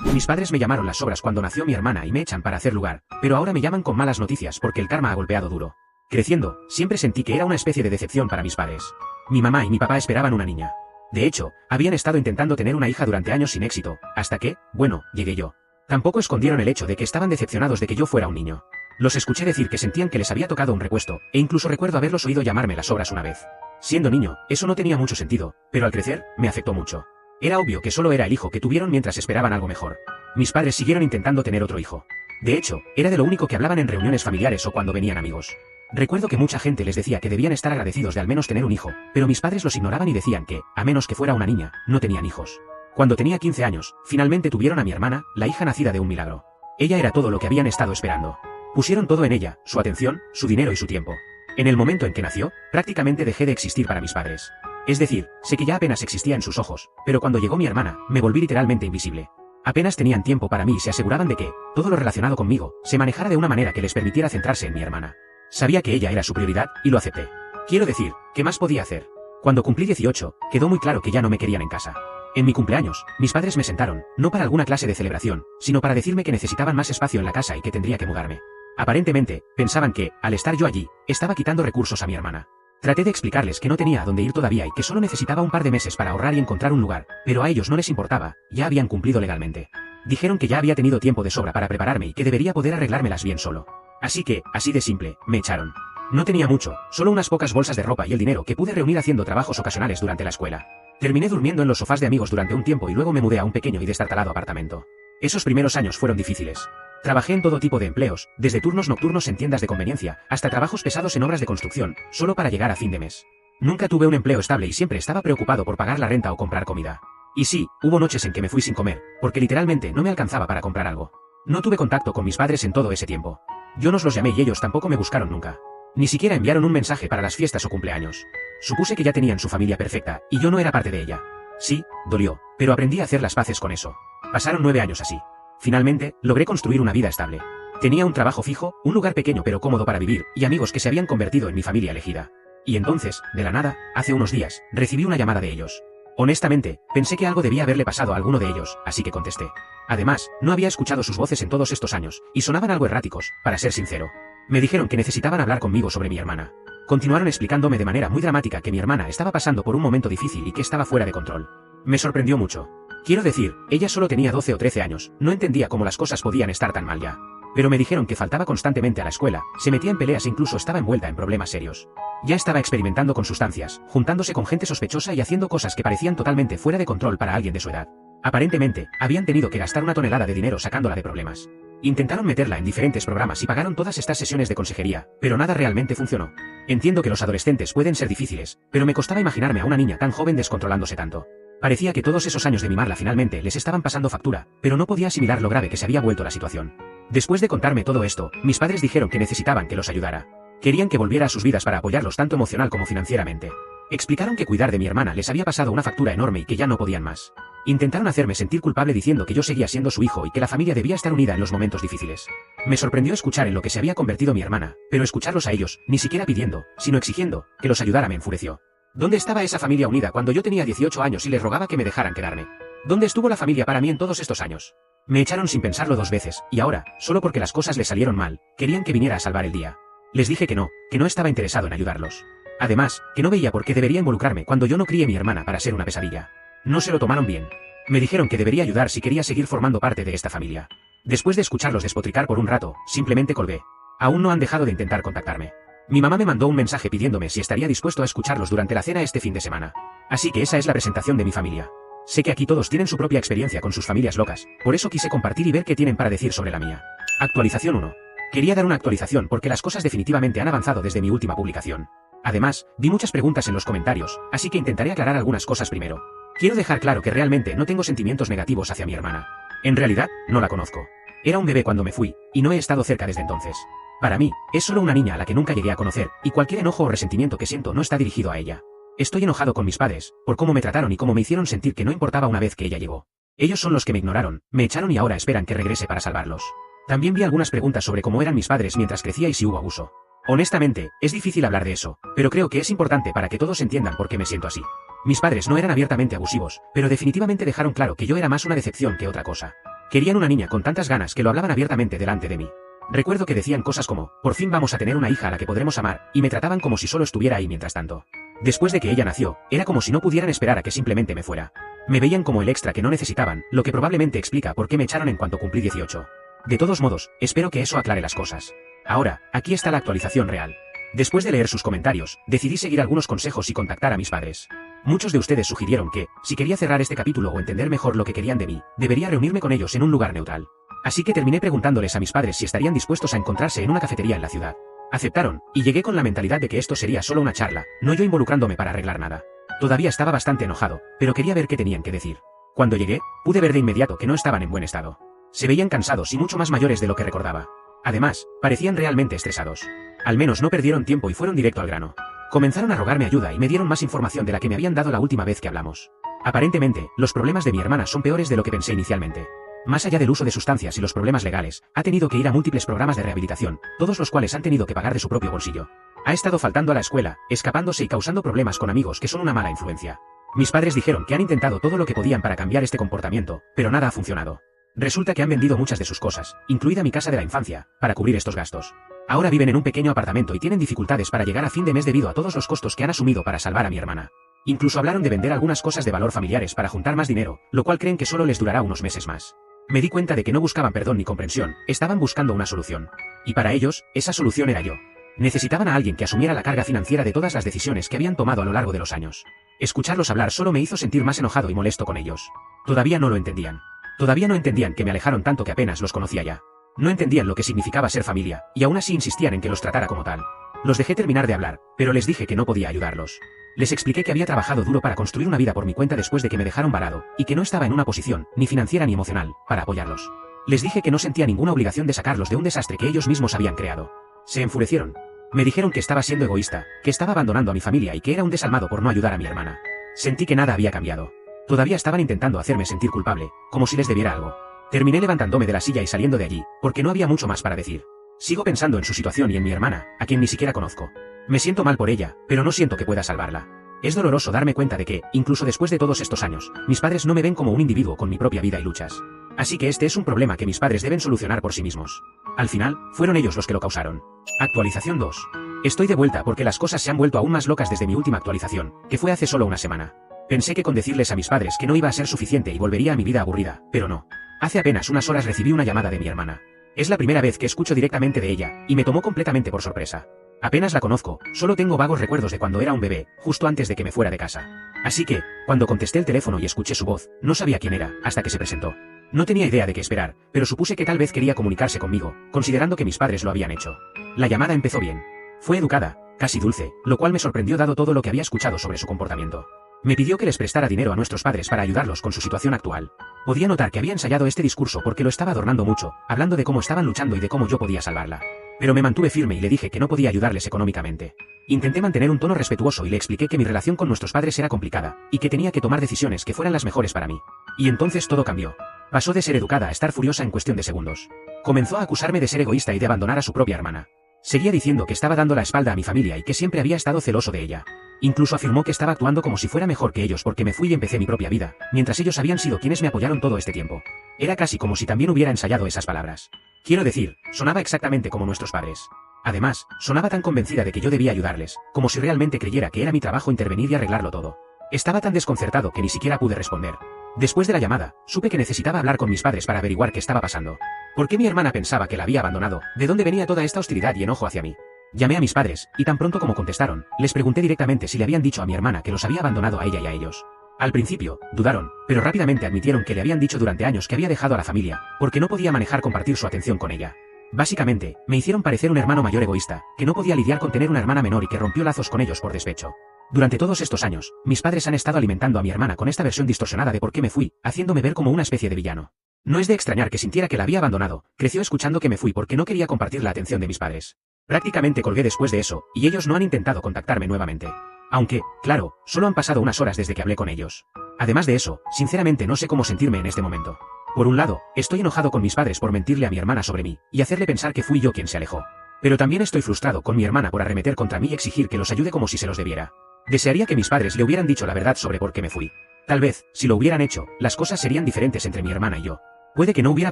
Mis padres me llamaron las sobras cuando nació mi hermana y me echan para hacer lugar, pero ahora me llaman con malas noticias porque el karma ha golpeado duro. Creciendo, siempre sentí que era una especie de decepción para mis padres. Mi mamá y mi papá esperaban una niña. De hecho, habían estado intentando tener una hija durante años sin éxito, hasta que, bueno, llegué yo. Tampoco escondieron el hecho de que estaban decepcionados de que yo fuera un niño. Los escuché decir que sentían que les había tocado un repuesto, e incluso recuerdo haberlos oído llamarme las sobras una vez. Siendo niño, eso no tenía mucho sentido, pero al crecer, me afectó mucho. Era obvio que solo era el hijo que tuvieron mientras esperaban algo mejor. Mis padres siguieron intentando tener otro hijo. De hecho, era de lo único que hablaban en reuniones familiares o cuando venían amigos. Recuerdo que mucha gente les decía que debían estar agradecidos de al menos tener un hijo, pero mis padres los ignoraban y decían que, a menos que fuera una niña, no tenían hijos. Cuando tenía 15 años, finalmente tuvieron a mi hermana, la hija nacida de un milagro. Ella era todo lo que habían estado esperando. Pusieron todo en ella, su atención, su dinero y su tiempo. En el momento en que nació, prácticamente dejé de existir para mis padres. Es decir, sé que ya apenas existía en sus ojos, pero cuando llegó mi hermana, me volví literalmente invisible. Apenas tenían tiempo para mí y se aseguraban de que, todo lo relacionado conmigo, se manejara de una manera que les permitiera centrarse en mi hermana. Sabía que ella era su prioridad, y lo acepté. Quiero decir, ¿qué más podía hacer? Cuando cumplí 18, quedó muy claro que ya no me querían en casa. En mi cumpleaños, mis padres me sentaron, no para alguna clase de celebración, sino para decirme que necesitaban más espacio en la casa y que tendría que mudarme. Aparentemente, pensaban que, al estar yo allí, estaba quitando recursos a mi hermana. Traté de explicarles que no tenía a dónde ir todavía y que solo necesitaba un par de meses para ahorrar y encontrar un lugar, pero a ellos no les importaba, ya habían cumplido legalmente. Dijeron que ya había tenido tiempo de sobra para prepararme y que debería poder arreglármelas bien solo. Así que, así de simple, me echaron. No tenía mucho, solo unas pocas bolsas de ropa y el dinero que pude reunir haciendo trabajos ocasionales durante la escuela. Terminé durmiendo en los sofás de amigos durante un tiempo y luego me mudé a un pequeño y destartalado apartamento. Esos primeros años fueron difíciles. Trabajé en todo tipo de empleos, desde turnos nocturnos en tiendas de conveniencia, hasta trabajos pesados en obras de construcción, solo para llegar a fin de mes. Nunca tuve un empleo estable y siempre estaba preocupado por pagar la renta o comprar comida. Y sí, hubo noches en que me fui sin comer, porque literalmente no me alcanzaba para comprar algo. No tuve contacto con mis padres en todo ese tiempo. Yo no los llamé y ellos tampoco me buscaron nunca. Ni siquiera enviaron un mensaje para las fiestas o cumpleaños. Supuse que ya tenían su familia perfecta, y yo no era parte de ella. Sí, dolió, pero aprendí a hacer las paces con eso. Pasaron 9 años así. Finalmente, logré construir una vida estable. Tenía un trabajo fijo, un lugar pequeño pero cómodo para vivir, y amigos que se habían convertido en mi familia elegida. Y entonces, de la nada, hace unos días, recibí una llamada de ellos. Honestamente, pensé que algo debía haberle pasado a alguno de ellos, así que contesté. Además, no había escuchado sus voces en todos estos años, y sonaban algo erráticos, para ser sincero. Me dijeron que necesitaban hablar conmigo sobre mi hermana. Continuaron explicándome de manera muy dramática que mi hermana estaba pasando por un momento difícil y que estaba fuera de control. Me sorprendió mucho. Quiero decir, ella solo tenía 12 o 13 años, no entendía cómo las cosas podían estar tan mal ya. Pero me dijeron que faltaba constantemente a la escuela, se metía en peleas e incluso estaba envuelta en problemas serios. Ya estaba experimentando con sustancias, juntándose con gente sospechosa y haciendo cosas que parecían totalmente fuera de control para alguien de su edad. Aparentemente, habían tenido que gastar una tonelada de dinero sacándola de problemas. Intentaron meterla en diferentes programas y pagaron todas estas sesiones de consejería, pero nada realmente funcionó. Entiendo que los adolescentes pueden ser difíciles, pero me costaba imaginarme a una niña tan joven descontrolándose tanto. Parecía que todos esos años de mimarla finalmente les estaban pasando factura, pero no podía asimilar lo grave que se había vuelto la situación. Después de contarme todo esto, mis padres dijeron que necesitaban que los ayudara. Querían que volviera a sus vidas para apoyarlos tanto emocional como financieramente. Explicaron que cuidar de mi hermana les había pasado una factura enorme y que ya no podían más. Intentaron hacerme sentir culpable diciendo que yo seguía siendo su hijo y que la familia debía estar unida en los momentos difíciles. Me sorprendió escuchar en lo que se había convertido mi hermana, pero escucharlos a ellos, ni siquiera pidiendo, sino exigiendo, que los ayudara me enfureció. ¿Dónde estaba esa familia unida cuando yo tenía 18 años y les rogaba que me dejaran quedarme? ¿Dónde estuvo la familia para mí en todos estos años? Me echaron sin pensarlo 2 veces, y ahora, solo porque las cosas les salieron mal, querían que viniera a salvar el día. Les dije que no estaba interesado en ayudarlos. Además, que no veía por qué debería involucrarme cuando yo no crié a mi hermana para ser una pesadilla. No se lo tomaron bien. Me dijeron que debería ayudar si quería seguir formando parte de esta familia. Después de escucharlos despotricar por un rato, simplemente colgué. Aún no han dejado de intentar contactarme. Mi mamá me mandó un mensaje pidiéndome si estaría dispuesto a escucharlos durante la cena este fin de semana. Así que esa es la presentación de mi familia. Sé que aquí todos tienen su propia experiencia con sus familias locas, por eso quise compartir y ver qué tienen para decir sobre la mía. Actualización 1. Quería dar una actualización porque las cosas definitivamente han avanzado desde mi última publicación. Además, vi muchas preguntas en los comentarios, así que intentaré aclarar algunas cosas primero. Quiero dejar claro que realmente no tengo sentimientos negativos hacia mi hermana. En realidad, no la conozco. Era un bebé cuando me fui, y no he estado cerca desde entonces. Para mí, es solo una niña a la que nunca llegué a conocer, y cualquier enojo o resentimiento que siento no está dirigido a ella. Estoy enojado con mis padres, por cómo me trataron y cómo me hicieron sentir que no importaba una vez que ella llegó. Ellos son los que me ignoraron, me echaron y ahora esperan que regrese para salvarlos. También vi algunas preguntas sobre cómo eran mis padres mientras crecía y si hubo abuso. Honestamente, es difícil hablar de eso, pero creo que es importante para que todos entiendan por qué me siento así. Mis padres no eran abiertamente abusivos, pero definitivamente dejaron claro que yo era más una decepción que otra cosa. Querían una niña con tantas ganas que lo hablaban abiertamente delante de mí. Recuerdo que decían cosas como, por fin vamos a tener una hija a la que podremos amar, y me trataban como si solo estuviera ahí mientras tanto. Después de que ella nació, era como si no pudieran esperar a que simplemente me fuera. Me veían como el extra que no necesitaban, lo que probablemente explica por qué me echaron en cuanto cumplí 18. De todos modos, espero que eso aclare las cosas. Ahora, aquí está la actualización real. Después de leer sus comentarios, decidí seguir algunos consejos y contactar a mis padres. Muchos de ustedes sugirieron que, si quería cerrar este capítulo o entender mejor lo que querían de mí, debería reunirme con ellos en un lugar neutral. Así que terminé preguntándoles a mis padres si estarían dispuestos a encontrarse en una cafetería en la ciudad. Aceptaron, y llegué con la mentalidad de que esto sería solo una charla, no yo involucrándome para arreglar nada. Todavía estaba bastante enojado, pero quería ver qué tenían que decir. Cuando llegué, pude ver de inmediato que no estaban en buen estado. Se veían cansados y mucho más mayores de lo que recordaba. Además, parecían realmente estresados. Al menos no perdieron tiempo y fueron directo al grano. Comenzaron a rogarme ayuda y me dieron más información de la que me habían dado la última vez que hablamos. Aparentemente, los problemas de mi hermana son peores de lo que pensé inicialmente. Más allá del uso de sustancias y los problemas legales, ha tenido que ir a múltiples programas de rehabilitación, todos los cuales han tenido que pagar de su propio bolsillo. Ha estado faltando a la escuela, escapándose y causando problemas con amigos que son una mala influencia. Mis padres dijeron que han intentado todo lo que podían para cambiar este comportamiento, pero nada ha funcionado. Resulta que han vendido muchas de sus cosas, incluida mi casa de la infancia, para cubrir estos gastos. Ahora viven en un pequeño apartamento y tienen dificultades para llegar a fin de mes debido a todos los costos que han asumido para salvar a mi hermana. Incluso hablaron de vender algunas cosas de valor familiares para juntar más dinero, lo cual creen que solo les durará unos meses más. Me di cuenta de que no buscaban perdón ni comprensión, estaban buscando una solución. Y para ellos, esa solución era yo. Necesitaban a alguien que asumiera la carga financiera de todas las decisiones que habían tomado a lo largo de los años. Escucharlos hablar solo me hizo sentir más enojado y molesto con ellos. Todavía no lo entendían. Todavía no entendían que me alejaron tanto que apenas los conocía ya. No entendían lo que significaba ser familia, y aún así insistían en que los tratara como tal. Los dejé terminar de hablar, pero les dije que no podía ayudarlos. Les expliqué que había trabajado duro para construir una vida por mi cuenta después de que me dejaron varado, y que no estaba en una posición, ni financiera ni emocional, para apoyarlos. Les dije que no sentía ninguna obligación de sacarlos de un desastre que ellos mismos habían creado. Se enfurecieron. Me dijeron que estaba siendo egoísta, que estaba abandonando a mi familia y que era un desalmado por no ayudar a mi hermana. Sentí que nada había cambiado. Todavía estaban intentando hacerme sentir culpable, como si les debiera algo. Terminé levantándome de la silla y saliendo de allí, porque no había mucho más para decir. Sigo pensando en su situación y en mi hermana, a quien ni siquiera conozco. Me siento mal por ella, pero no siento que pueda salvarla. Es doloroso darme cuenta de que, incluso después de todos estos años, mis padres no me ven como un individuo con mi propia vida y luchas. Así que este es un problema que mis padres deben solucionar por sí mismos. Al final, fueron ellos los que lo causaron. Actualización 2. Estoy de vuelta porque las cosas se han vuelto aún más locas desde mi última actualización, que fue hace solo una semana. Pensé que con decirles a mis padres que no iba a ser suficiente y volvería a mi vida aburrida, pero no. Hace apenas unas horas recibí una llamada de mi hermana. Es la primera vez que escucho directamente de ella, y me tomó completamente por sorpresa. Apenas la conozco, solo tengo vagos recuerdos de cuando era un bebé, justo antes de que me fuera de casa. Así que, cuando contesté el teléfono y escuché su voz, no sabía quién era, hasta que se presentó. No tenía idea de qué esperar, pero supuse que tal vez quería comunicarse conmigo, considerando que mis padres lo habían hecho. La llamada empezó bien. Fue educada, casi dulce, lo cual me sorprendió dado todo lo que había escuchado sobre su comportamiento. Me pidió que les prestara dinero a nuestros padres para ayudarlos con su situación actual. Podía notar que había ensayado este discurso porque lo estaba adornando mucho, hablando de cómo estaban luchando y de cómo yo podía salvarla. Pero me mantuve firme y le dije que no podía ayudarles económicamente. Intenté mantener un tono respetuoso y le expliqué que mi relación con nuestros padres era complicada, y que tenía que tomar decisiones que fueran las mejores para mí. Y entonces todo cambió. Pasó de ser educada a estar furiosa en cuestión de segundos. Comenzó a acusarme de ser egoísta y de abandonar a su propia hermana. Seguía diciendo que estaba dando la espalda a mi familia y que siempre había estado celoso de ella. Incluso afirmó que estaba actuando como si fuera mejor que ellos porque me fui y empecé mi propia vida, mientras ellos habían sido quienes me apoyaron todo este tiempo. Era casi como si también hubiera ensayado esas palabras. Quiero decir, sonaba exactamente como nuestros padres. Además, sonaba tan convencida de que yo debía ayudarles, como si realmente creyera que era mi trabajo intervenir y arreglarlo todo. Estaba tan desconcertado que ni siquiera pude responder. Después de la llamada, supe que necesitaba hablar con mis padres para averiguar qué estaba pasando. ¿Por qué mi hermana pensaba que la había abandonado? ¿De dónde venía toda esta hostilidad y enojo hacia mí? Llamé a mis padres, y tan pronto como contestaron, les pregunté directamente si le habían dicho a mi hermana que los había abandonado a ella y a ellos. Al principio, dudaron, pero rápidamente admitieron que le habían dicho durante años que había dejado a la familia, porque no podía manejar compartir su atención con ella. Básicamente, me hicieron parecer un hermano mayor egoísta, que no podía lidiar con tener una hermana menor y que rompió lazos con ellos por despecho. Durante todos estos años, mis padres han estado alimentando a mi hermana con esta versión distorsionada de por qué me fui, haciéndome ver como una especie de villano. No es de extrañar que sintiera que la había abandonado, creció escuchando que me fui porque no quería compartir la atención de mis padres. Prácticamente colgué después de eso, y ellos no han intentado contactarme nuevamente. Aunque, claro, solo han pasado unas horas desde que hablé con ellos. Además de eso, sinceramente no sé cómo sentirme en este momento. Por un lado, estoy enojado con mis padres por mentirle a mi hermana sobre mí, y hacerle pensar que fui yo quien se alejó. Pero también estoy frustrado con mi hermana por arremeter contra mí y exigir que los ayude como si se los debiera. Desearía que mis padres le hubieran dicho la verdad sobre por qué me fui. Tal vez, si lo hubieran hecho, las cosas serían diferentes entre mi hermana y yo. Puede que no hubiera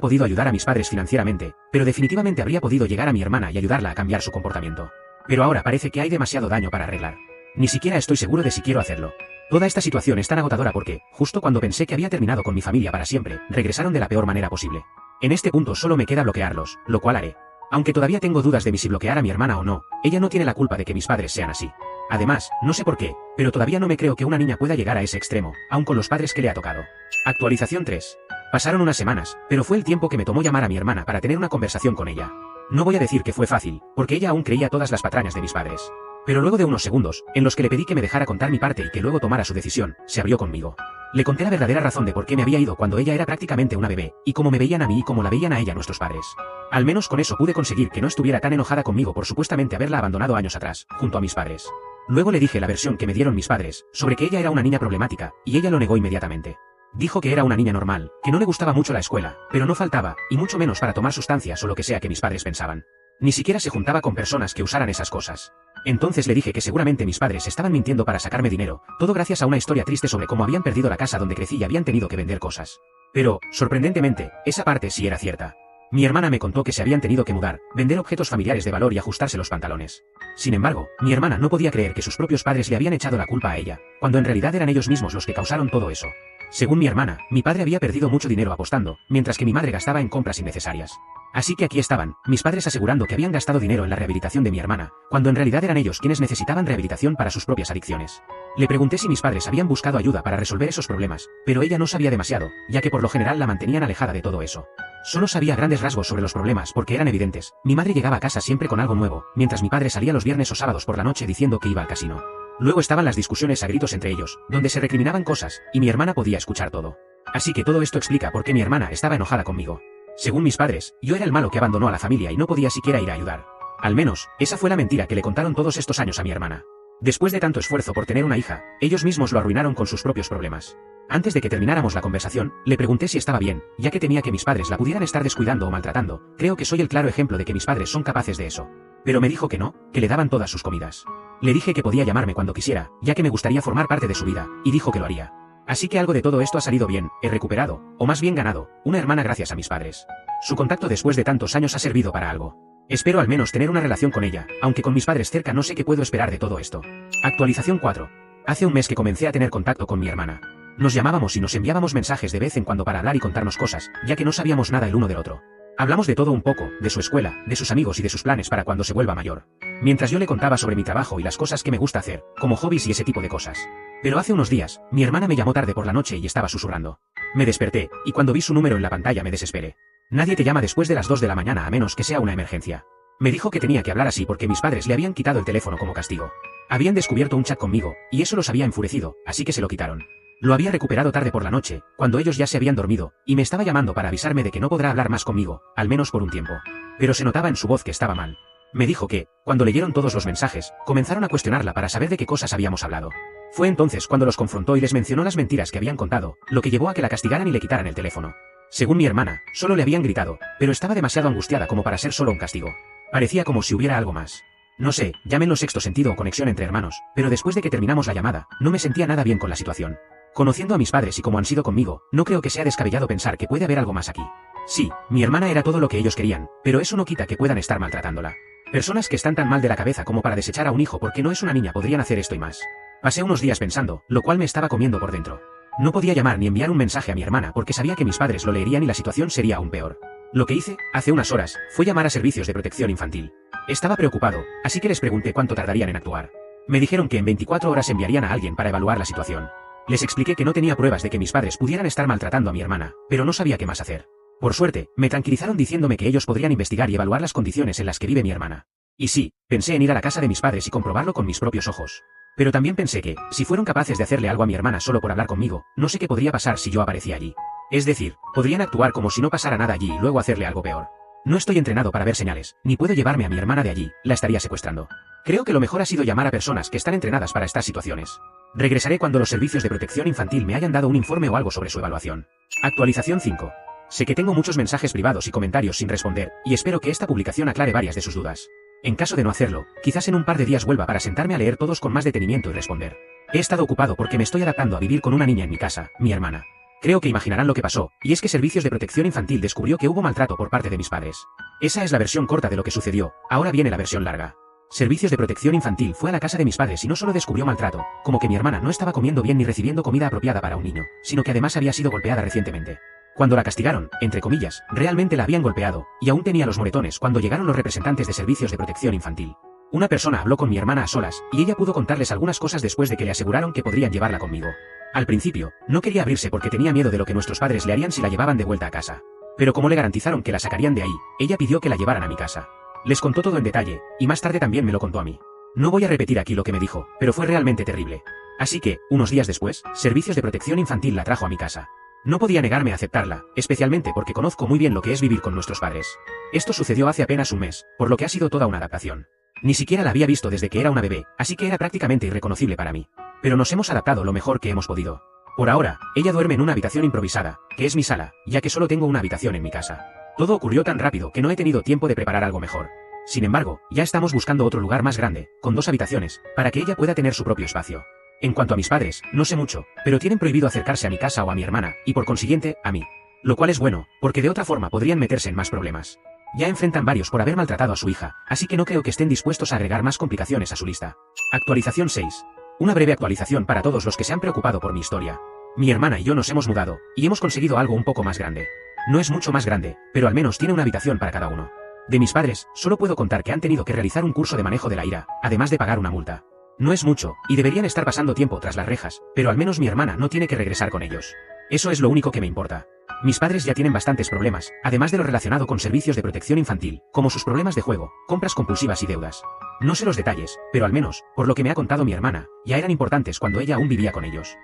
podido ayudar a mis padres financieramente, pero definitivamente habría podido llegar a mi hermana y ayudarla a cambiar su comportamiento. Pero ahora parece que hay demasiado daño para arreglar. Ni siquiera estoy seguro de si quiero hacerlo. Toda esta situación es tan agotadora porque, justo cuando pensé que había terminado con mi familia para siempre, regresaron de la peor manera posible. En este punto solo me queda bloquearlos, lo cual haré. Aunque todavía tengo dudas de si bloquear a mi hermana o no, ella no tiene la culpa de que mis padres sean así. Además, no sé por qué, pero todavía no me creo que una niña pueda llegar a ese extremo, aun con los padres que le ha tocado. Actualización 3. Pasaron unas semanas, pero fue el tiempo que me tomó llamar a mi hermana para tener una conversación con ella. No voy a decir que fue fácil, porque ella aún creía todas las patrañas de mis padres. Pero luego de unos segundos, en los que le pedí que me dejara contar mi parte y que luego tomara su decisión, se abrió conmigo. Le conté la verdadera razón de por qué me había ido cuando ella era prácticamente una bebé, y cómo me veían a mí y cómo la veían a ella nuestros padres. Al menos con eso pude conseguir que no estuviera tan enojada conmigo por supuestamente haberla abandonado años atrás, junto a mis padres. Luego le dije la versión que me dieron mis padres, sobre que ella era una niña problemática, y ella lo negó inmediatamente. Dijo que era una niña normal, que no le gustaba mucho la escuela, pero no faltaba, y mucho menos para tomar sustancias o lo que sea que mis padres pensaban. Ni siquiera se juntaba con personas que usaran esas cosas. Entonces le dije que seguramente mis padres estaban mintiendo para sacarme dinero, todo gracias a una historia triste sobre cómo habían perdido la casa donde crecí y habían tenido que vender cosas. Pero, sorprendentemente, esa parte sí era cierta. Mi hermana me contó que se habían tenido que mudar, vender objetos familiares de valor y ajustarse los pantalones. Sin embargo, mi hermana no podía creer que sus propios padres le habían echado la culpa a ella, cuando en realidad eran ellos mismos los que causaron todo eso. Según mi hermana, mi padre había perdido mucho dinero apostando, mientras que mi madre gastaba en compras innecesarias. Así que aquí estaban, mis padres asegurando que habían gastado dinero en la rehabilitación de mi hermana, cuando en realidad eran ellos quienes necesitaban rehabilitación para sus propias adicciones. Le pregunté si mis padres habían buscado ayuda para resolver esos problemas, pero ella no sabía demasiado, ya que por lo general la mantenían alejada de todo eso. Solo sabía grandes rasgos sobre los problemas porque eran evidentes. Mi madre llegaba a casa siempre con algo nuevo, mientras mi padre salía los viernes o sábados por la noche diciendo que iba al casino. Luego estaban las discusiones a gritos entre ellos, donde se recriminaban cosas, y mi hermana podía escuchar todo. Así que todo esto explica por qué mi hermana estaba enojada conmigo. Según mis padres, yo era el malo que abandonó a la familia y no podía siquiera ir a ayudar. Al menos, esa fue la mentira que le contaron todos estos años a mi hermana. Después de tanto esfuerzo por tener una hija, ellos mismos lo arruinaron con sus propios problemas. Antes de que termináramos la conversación, le pregunté si estaba bien, ya que temía que mis padres la pudieran estar descuidando o maltratando. Creo que soy el claro ejemplo de que mis padres son capaces de eso. Pero me dijo que no, que le daban todas sus comidas. Le dije que podía llamarme cuando quisiera, ya que me gustaría formar parte de su vida, y dijo que lo haría. Así que algo de todo esto ha salido bien, he recuperado, o más bien ganado, una hermana gracias a mis padres. Su contacto después de tantos años ha servido para algo. Espero al menos tener una relación con ella, aunque con mis padres cerca no sé qué puedo esperar de todo esto. Actualización 4. Hace un mes que comencé a tener contacto con mi hermana. Nos llamábamos y nos enviábamos mensajes de vez en cuando para hablar y contarnos cosas, ya que no sabíamos nada el uno del otro. Hablamos de todo un poco, de su escuela, de sus amigos y de sus planes para cuando se vuelva mayor. Mientras yo le contaba sobre mi trabajo y las cosas que me gusta hacer, como hobbies y ese tipo de cosas. Pero hace unos días, mi hermana me llamó tarde por la noche y estaba susurrando. Me desperté, y cuando vi su número en la pantalla me desesperé. Nadie te llama después de las 2 de la mañana a menos que sea una emergencia. Me dijo que tenía que hablar así porque mis padres le habían quitado el teléfono como castigo. Habían descubierto un chat conmigo, y eso los había enfurecido, así que se lo quitaron. Lo había recuperado tarde por la noche, cuando ellos ya se habían dormido, y me estaba llamando para avisarme de que no podrá hablar más conmigo, al menos por un tiempo. Pero se notaba en su voz que estaba mal. Me dijo que, cuando leyeron todos los mensajes, comenzaron a cuestionarla para saber de qué cosas habíamos hablado. Fue entonces cuando los confrontó y les mencionó las mentiras que habían contado, lo que llevó a que la castigaran y le quitaran el teléfono. Según mi hermana, solo le habían gritado, pero estaba demasiado angustiada como para ser solo un castigo. Parecía como si hubiera algo más. No sé, llámenlo sexto sentido o conexión entre hermanos, pero después de que terminamos la llamada, no me sentía nada bien con la situación. Conociendo a mis padres y como han sido conmigo, no creo que sea descabellado pensar que puede haber algo más aquí. Sí, mi hermana era todo lo que ellos querían, pero eso no quita que puedan estar maltratándola. Personas que están tan mal de la cabeza como para desechar a un hijo porque no es una niña podrían hacer esto y más. Pasé unos días pensando, lo cual me estaba comiendo por dentro. No podía llamar ni enviar un mensaje a mi hermana porque sabía que mis padres lo leerían y la situación sería aún peor. Lo que hice, hace unas horas, fue llamar a servicios de protección infantil. Estaba preocupado, así que les pregunté cuánto tardarían en actuar. Me dijeron que en 24 horas enviarían a alguien para evaluar la situación. Les expliqué que no tenía pruebas de que mis padres pudieran estar maltratando a mi hermana, pero no sabía qué más hacer. Por suerte, me tranquilizaron diciéndome que ellos podrían investigar y evaluar las condiciones en las que vive mi hermana. Y sí, pensé en ir a la casa de mis padres y comprobarlo con mis propios ojos. Pero también pensé que, si fueron capaces de hacerle algo a mi hermana solo por hablar conmigo, no sé qué podría pasar si yo aparecía allí. Es decir, podrían actuar como si no pasara nada allí y luego hacerle algo peor. No estoy entrenado para ver señales, ni puedo llevarme a mi hermana de allí, la estaría secuestrando. Creo que lo mejor ha sido llamar a personas que están entrenadas para estas situaciones. Regresaré cuando los servicios de protección infantil me hayan dado un informe o algo sobre su evaluación. Actualización 5. Sé que tengo muchos mensajes privados y comentarios sin responder, y espero que esta publicación aclare varias de sus dudas. En caso de no hacerlo, quizás en un par de días vuelva para sentarme a leer todos con más detenimiento y responder. He estado ocupado porque me estoy adaptando a vivir con una niña en mi casa, mi hermana. Creo que imaginarán lo que pasó, y es que Servicios de Protección Infantil descubrió que hubo maltrato por parte de mis padres. Esa es la versión corta de lo que sucedió, ahora viene la versión larga. Servicios de Protección Infantil fue a la casa de mis padres y no solo descubrió maltrato, como que mi hermana no estaba comiendo bien ni recibiendo comida apropiada para un niño, sino que además había sido golpeada recientemente. Cuando la castigaron, entre comillas, realmente la habían golpeado, y aún tenía los moretones cuando llegaron los representantes de Servicios de Protección Infantil. Una persona habló con mi hermana a solas, y ella pudo contarles algunas cosas después de que le aseguraron que podrían llevarla conmigo. Al principio, no quería abrirse porque tenía miedo de lo que nuestros padres le harían si la llevaban de vuelta a casa. Pero como le garantizaron que la sacarían de ahí, ella pidió que la llevaran a mi casa. Les contó todo en detalle, y más tarde también me lo contó a mí. No voy a repetir aquí lo que me dijo, pero fue realmente terrible. Así que, unos días después, Servicios de Protección Infantil la trajo a mi casa. No podía negarme a aceptarla, especialmente porque conozco muy bien lo que es vivir con nuestros padres. Esto sucedió hace apenas un mes, por lo que ha sido toda una adaptación. Ni siquiera la había visto desde que era una bebé, así que era prácticamente irreconocible para mí. Pero nos hemos adaptado lo mejor que hemos podido. Por ahora, ella duerme en una habitación improvisada, que es mi sala, ya que solo tengo una habitación en mi casa. Todo ocurrió tan rápido que no he tenido tiempo de preparar algo mejor. Sin embargo, ya estamos buscando otro lugar más grande, con 2 habitaciones, para que ella pueda tener su propio espacio. En cuanto a mis padres, no sé mucho, pero tienen prohibido acercarse a mi casa o a mi hermana, y por consiguiente, a mí. Lo cual es bueno, porque de otra forma podrían meterse en más problemas. Ya enfrentan varios por haber maltratado a su hija, así que no creo que estén dispuestos a agregar más complicaciones a su lista. Actualización 6. Una breve actualización para todos los que se han preocupado por mi historia. Mi hermana y yo nos hemos mudado, y hemos conseguido algo un poco más grande. No es mucho más grande, pero al menos tiene una habitación para cada uno. De mis padres, solo puedo contar que han tenido que realizar un curso de manejo de la ira, además de pagar una multa. No es mucho, y deberían estar pasando tiempo tras las rejas, pero al menos mi hermana no tiene que regresar con ellos. Eso es lo único que me importa. Mis padres ya tienen bastantes problemas, además de lo relacionado con Servicios de Protección Infantil, como sus problemas de juego, compras compulsivas y deudas. No sé los detalles, pero al menos, por lo que me ha contado mi hermana, ya eran importantes cuando ella aún vivía con ellos.